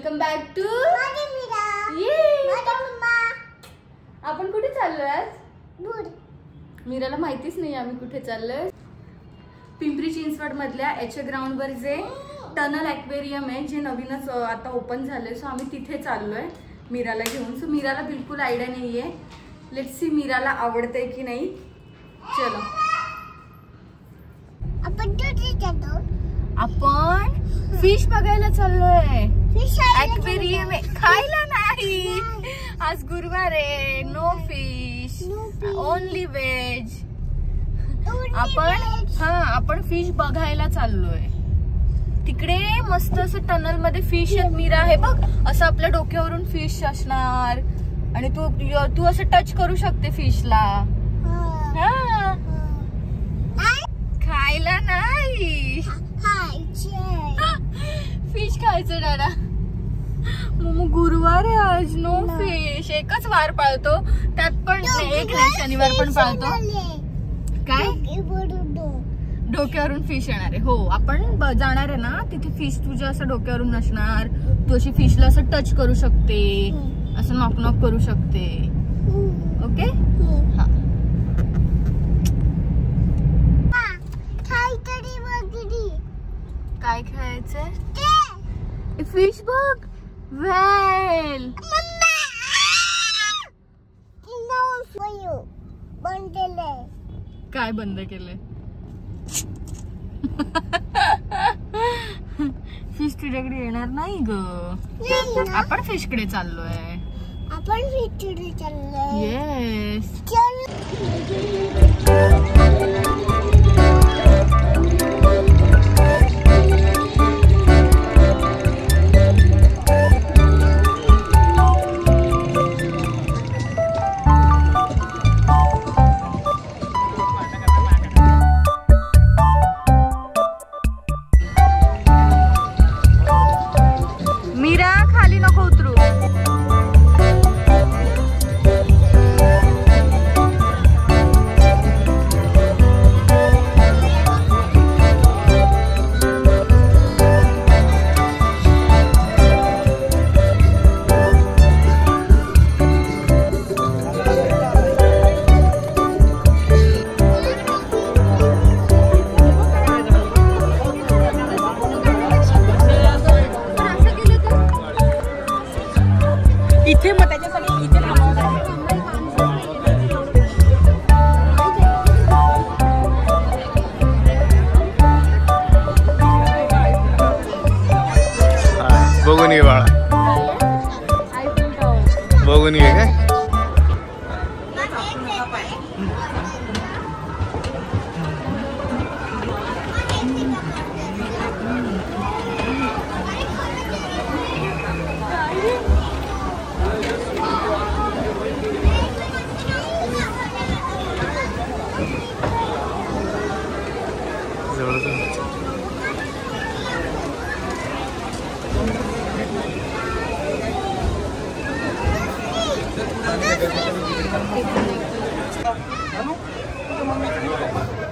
Welcome back to आपण कुठे चाललोय आज? मीराला माहितीच नाही आम्ही कुठे चाललोय. पिंपरी चिंचवड मधल्या एच ग्राउंड वर जे टनल ॲक्वेरियम आहे जे नवीनच आता ओपन झालंय, सो आम्ही तिथे चाललोय मीराला घेऊन. सो मीराला बिलकुल आयडिया नाहीये. लेट्स सी मीराला आवडतंय की नाही. चलो आपण फिश बघायला चाललोय. ॲक्वेरियम खायला नाही. आज गुरुवार आहे. No fish, only veg. आपण फिश बघायला चाललोय. तिकडे मस्त असं टनल मध्ये फिश आहेत. मीरा आहे बघ, असं आपल्या डोक्यावरून फिश असणार आणि तू असं टच करू शकते फिशला. खायला नाही, फिश खायचं दादा. मग गुरुवार आहे आज. No fish. एकच वार पाळतो, त्यात पण एक नाही, शनिवार पण पाळतो. काय डोक्यावरून फिश येणार आहे? हो, आपण जाणार आहे ना तिथे. फिश तुझ्या असं डोक्यावरून नसणार. तू अशी फिशला असं टच करू शकते, असं नॉक नॉक करू शकते. ओके. हा, काय खायचंय? फिश बघ. वेल काय बंद केलंय? फिश तुझ्याकडे येणार नाही ग. आपण फिश कडे चाललोय. येस. मीरा खाली नको उतरू. इथे मग त्याच्यासाठी इथे बघून ये बाळा, बघून ये काय.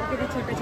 छोटे छोटे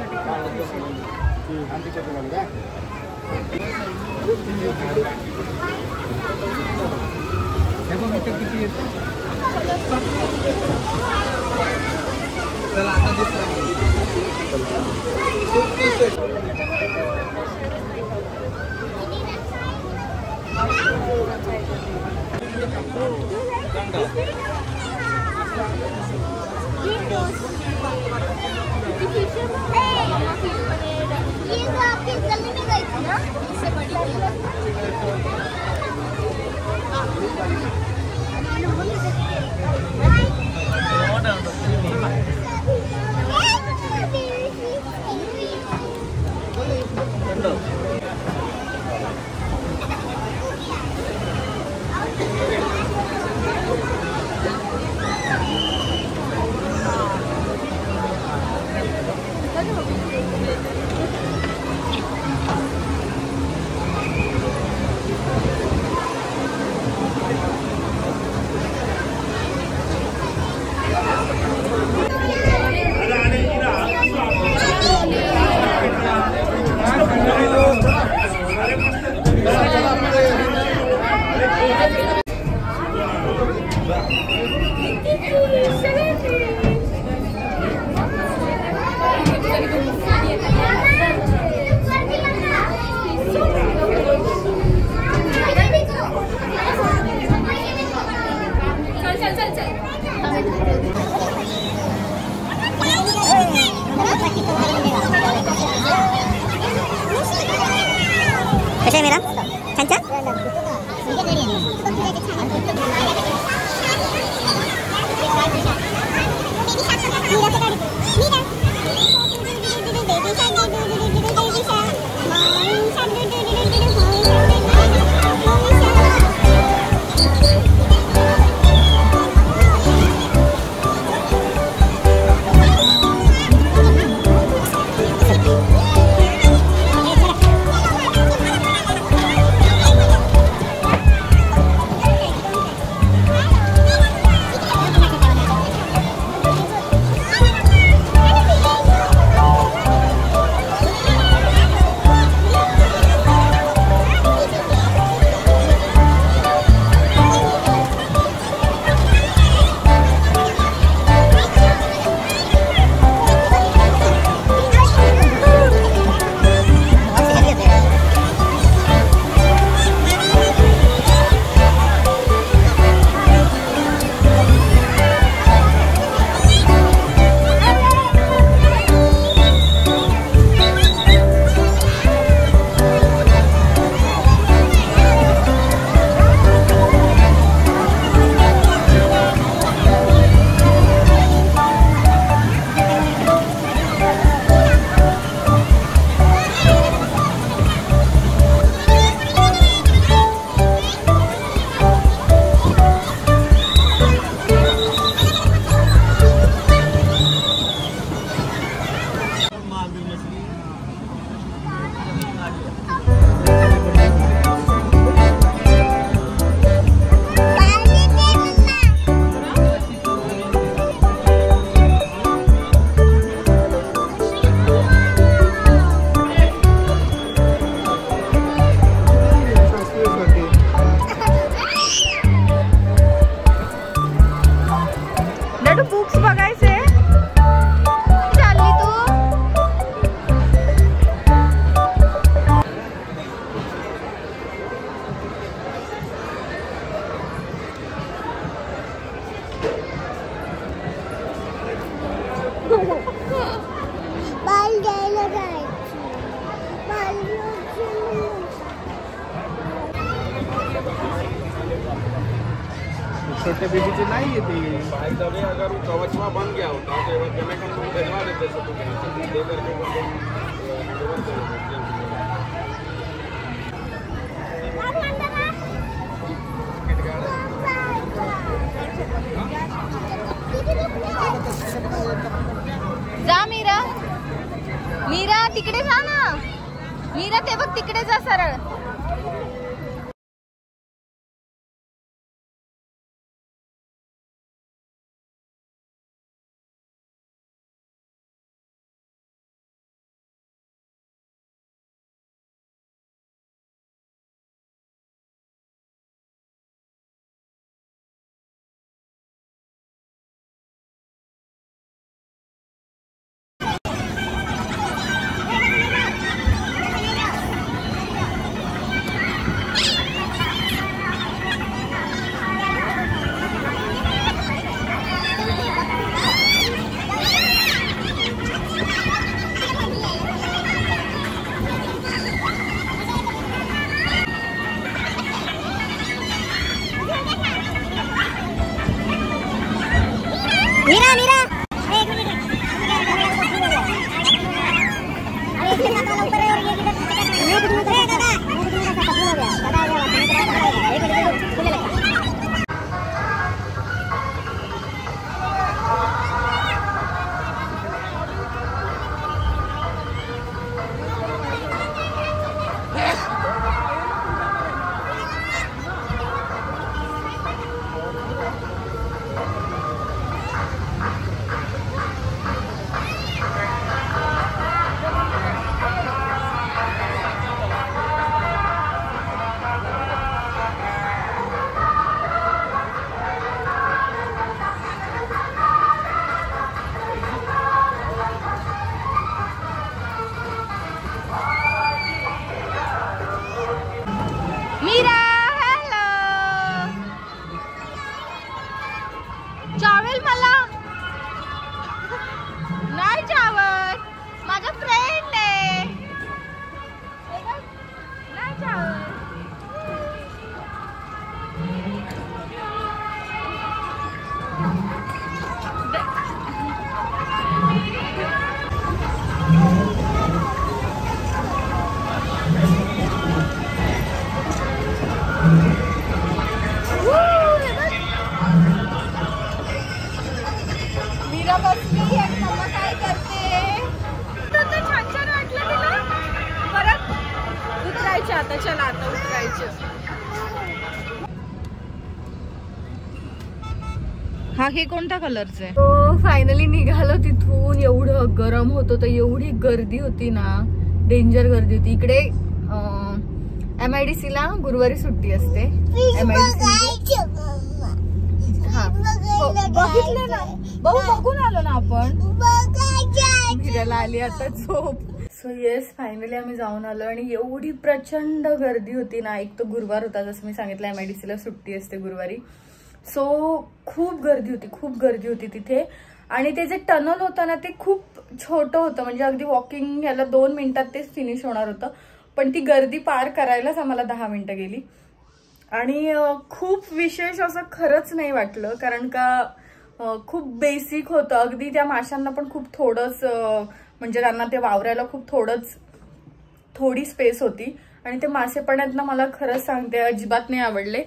कसा आहे मेरा छान छान बुक्स बघायचे चालली तू बाल घ्यायला जायचं छोटे बेबीचे नाही येते भाई तभी अगर कवचवा बन गया होता तो एक बार मैं तुम भेजवा देते सब कुछ दे करके जा मीरा मीरा तिकडे जा ना मीरा ते बघ तिकडे जा सरळ मीरा मीरा माझा फ्रेंड आहे. हे कोणत्या कलरचं आहे? तो फायनली निघालो तिथून. एवढं गरम होतं तर एवढी गर्दी होती ना, डेंजर गर्दी होती इकडे. MIDC ला गुरुवारी सुट्टी असते. बघितलं ना, बघून आलो ना आपण. फिरायला आली आता झोप. सो येस, फायनली आम्ही जाऊन आलो आणि एवढी प्रचंड गर्दी होती ना. एक तर गुरुवार होता, जसं मी सांगितलं MIDC ला सुट्टी असते गुरुवारी. सो खूप गर्दी होती तिथे. आणि ते जे टनल होतं ना ते खूप छोटं होतं, म्हणजे अगदी वॉकिंग याला 2 मिनिटात तेच फिनिश होणार होतं. पण ती गर्दी पार करायलाच आम्हाला 10 मिनिटं गेली. आणि खूप विशेष असं खरंच नाही वाटलं, कारण का खूप बेसिक होतं. अगदी त्या माशांना पण खूप थोडंच, म्हणजे त्यांना ते वावरायला खूप थोडी स्पेस होती. आणि ते मासे पण आहेत ना, मला खरंच सांगते अजिबात नाही आवडले.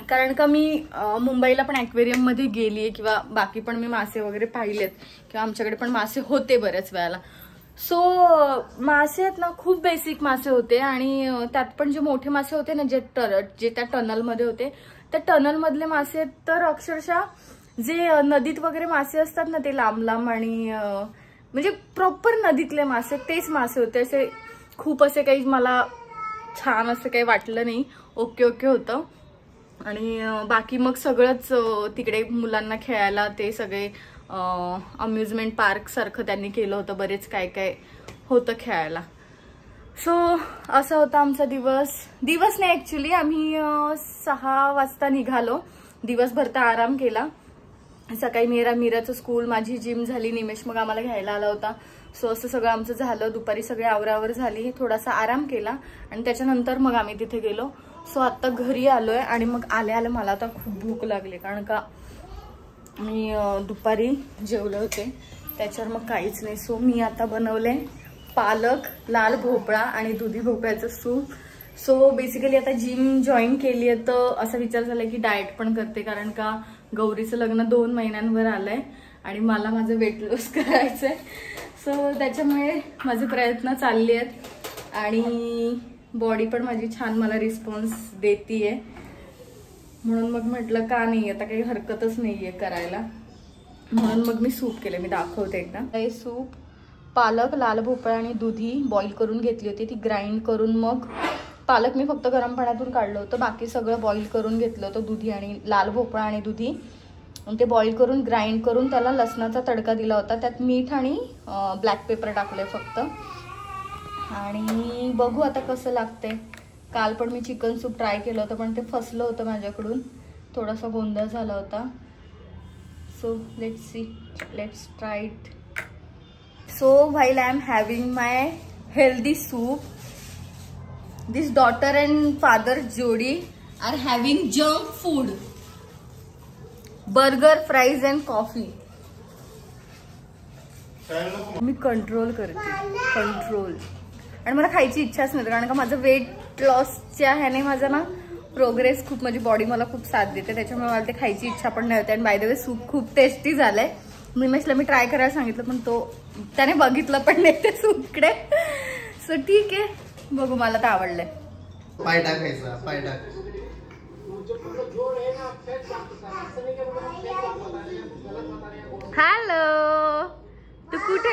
कारण का मी मुंबईला पण ॲक्वेरियम मध्ये गेलीये किंवा बाकी पण मी मासे वगैरे पाहिलेत, किंवा आमच्याकडे पण मासे होते बऱ्याच वेळेला. सो मासे आहेत ना, खूप बेसिक मासे होते. आणि त्यात पण जे मोठे मासे होते ना, जे त्या टनलमध्ये होते, त्या टनल मधले मासे तर अक्षरशः जे नदीत वगैरे मासे असतात ना, ते लांब लांब आणि म्हणजे प्रॉपर नदीतले मासे, तेच मासे होते. असे खूप असे काही मला छान असं काही वाटलं नाही. ओके होतं. आणि बाकी मग सगळंच तिकडे मुलांना खेळायला ते सगळे अम्युजमेंट पार्क सारखं त्यांनी केलं होतं. बरेच काय होतं खेळायला. सो असा होता आमचा दिवस नाही, ऍक्च्युली आम्ही 6 वाजता निघालो. दिवसभर तर आराम केला. सकाळी मीराचं स्कूल, माझी जिम झाली, निमेश मग आम्हाला घ्यायला आला होता. सो असं सगळं आमचं झालं. दुपारी सगळे आवरावर झाली, थोडासा आराम केला आणि त्याच्यानंतर मग आम्ही तिथे गेलो. सो आता घरी आलोय आणि मग आले मला आता खूप भूक लागली, कारण का मी दुपारी जेवले होते त्याच्यावर मग काहीच नाही. सो मी आता बनवले पालक, लाल भोपळा आणि दुधी भोपळ्याचं सूप. सो बेसिकली आता जिम जॉईन केली आहे, तर असा विचार झाला की डाएट पण करते, कारण का गौरीचं लग्न 2 महिन्यांवर आलंय आणि मला माझं वेट लॉस करायचंय. सो त्याच्यामुळे माझे प्रयत्न चालले आहेत आणि बॉडी पण माझी छान मला रिस्पॉन्स देतीये. म्हणून मग म्हटलं का नाही, आता काही हरकतच नाहीये करायला, म्हणून मग मी सूप केले. मी दाखवते एकदा. हे सूप पालक, लाल भोपळा आणि दुधी बॉईल करून घेतली होती. ती ग्राइंड करून, मग पालक मी फक्त गरम पाण्यातून काढलं होतं, बाकी सगळं बॉईल करून घेतलं होतं. दुधी आणि लाल भोपळा आणि दुधी ते बॉईल करून ग्राइंड करून त्याला लसणाचा तडका दिला होता. त्यात मीठ आणि ब्लॅक पेपर टाकले फक्त. आणि बघू आता कसं लागतंय. काल पण मी चिकन सूप ट्राय केलं होतं, पण ते फसलं होतं माझ्याकडून, थोडासा गोंधळ झाला होता. So let's try it. So while I am having my healthy soup, this daughter and father जोडी are having junk food, burger, fries and coffee. मी कंट्रोल करते, आणि मला खायची इच्छाच नव्हती, कारण का माझं वेट लॉसच्या ह्याने माझा ना प्रोग्रेस खूप, माझी बॉडी मला खूप साथ देते, त्याच्यामुळे मला ते खायची इच्छा पण नाही होती. आणि बाय द वे सूप खूप टेस्टी झालंय. निमेशला मी ट्राय करायला सांगितलं, पण त्याने बघितलं पण नाही ते सूपकडे. सो ठीक आहे, बघू, मला तर आवडलंय. पाय टाकायचा, पाय टाक. हॅलो, तू कुठे